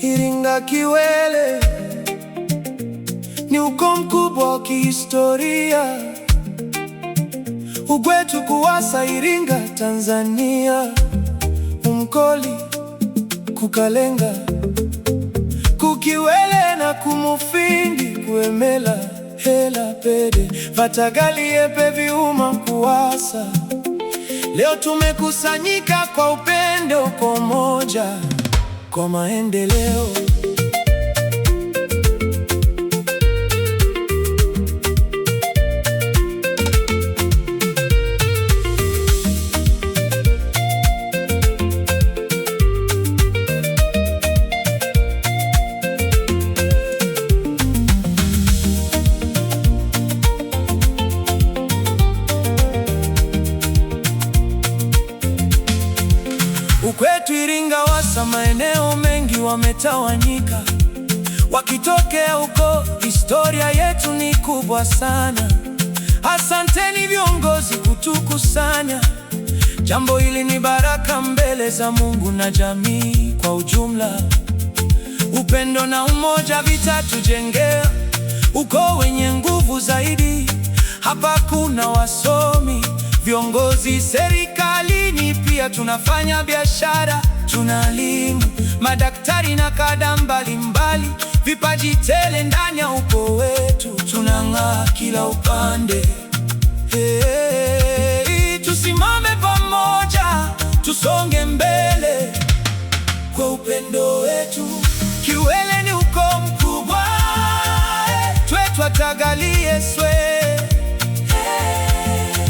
Iringa Kiwele ni ukoo mkubwa wa kihistoria. Ugwetu Kuwasa, Iringa, Tanzania. Umkoli, Kukalenga, Kukiwele na Kumufindi, Kuemela, Hela, Pede, Vatagali, Epe, Viuma, Kuwasa. Leo tumekusanyika kwa upendo, kwa umoja, kwa maendeleo. Ukwetu Iringa Wasa, maeneo mengi wametawanyika, wakitokea huko. Historia yetu ni kubwa sana. Asanteni viongozi kutukusanya. Jambo hili ni baraka mbele za Mungu na jamii kwa ujumla. Upendo na umoja vitatujengea ukoo wenye nguvu zaidi. Hapa kuna wasomi, viongozi serikalini, pia tunafanya biashara, tunalimu, madaktari na kada mbalimbali. Vipaji tele ndani ya ukoo wetu, tunang'aa kila upande. Tusimame pamoja, tusonge mbele kwa upendo wetu. Kiwele ni ukoo mkubwa, twatagalie swe.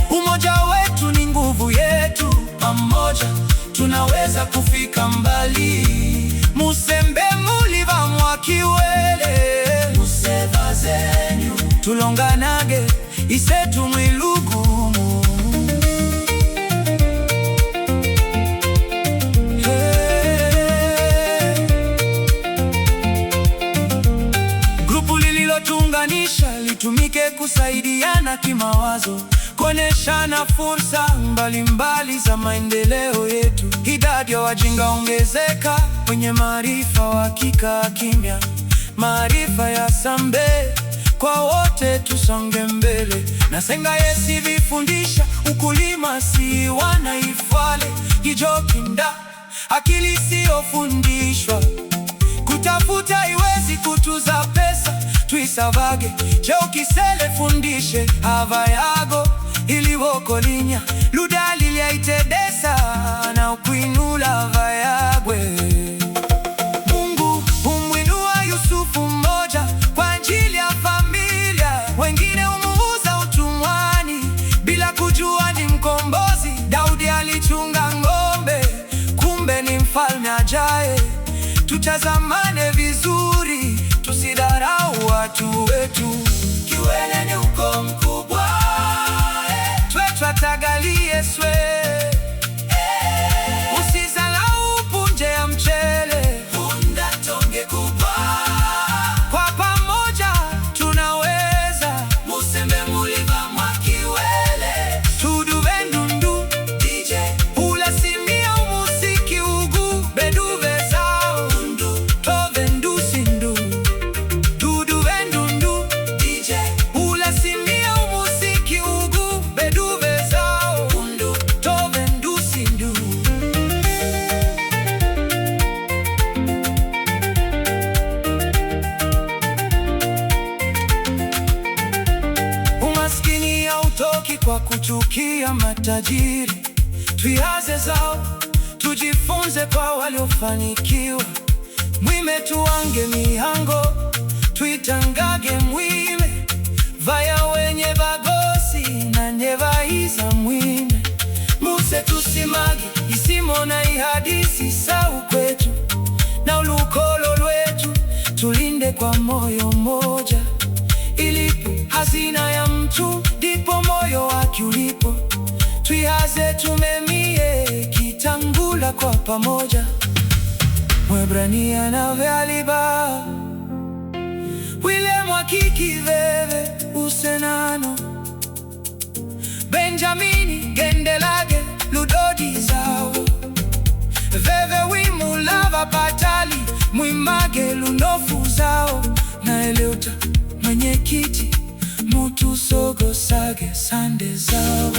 Umoja wetu ni nguvu yetu, pamoja tunaweza kufika mbali. Musembe muliva mwa Kiwele, museva zenyu tulonganage isetu mwilugumu. Grupu lililotuunganisha litumike kusaidiana kimawazo, kuoneshana fursa mbalimbali za maendeleo yetu. Idadi ya wajinga ongezeka, wenye maarifa wakikaa kimya. Maarifa ya sambe kwa wote, tusonge mbele. Na senga yesi vifundisha, ukulima si wanaifale. Kijokinda, akili siyofundishwa. Kutafuta iwezi kutuza pesa, tuisavage. Cheo kisele fundishe, hava yago iliwokolinya. Ludali liaitedesa na ukuinula vayagwe. Mungu humwinua Yusufu mmoja kwa ajili ya familia. Wengine humuuza utumwani bila kujua ni mkombozi. Daudi alichunga ng'ombe, kumbe ni mfalme ajaye. Tutazamane vizuri, tusidharau watu wetu. Kiwele ni ukoo mkubwa, twatagalie swe. Usizalau punje ya mchele, punda tonge kubwa. Kwa pamoja tunaweza, musembe muliva mwa Kiwele. Tuduve ndundu, DJ ulasimia umusiki ugu. Beduve zao, undu, tove ndusi ndu. Tuduve ndundu, DJ ulasimia umusiki ugu. Beduve zao, undu, tove ndusi ndu. Umaskini hautoki kwa kuchukia matajiri. Tuiaze zao, tujifunze kwa waliofanikiwa. Mwime tuange mihango, tuitangage mwime. Vaya wenye vagosi na nyevaiza mwime. Muse tusimage isimo na ihadisi sau kwetu. Na ulukolo lwetu tulinde kwa moyo moja. Ilipo hazina ya mtu, ndipo moyo wake ulipo. Tuihaze tumemie kitangula kwa pamoja. Mwebrania na Vyaliba, Wile Mwakiki Veve Usenano, Benjamini Gendelage Ludodi Zao, Veve Wimu Lava Patali Mwimage lunofu zao na Eleuta mwenyekiti mutu sogo sage sande zao.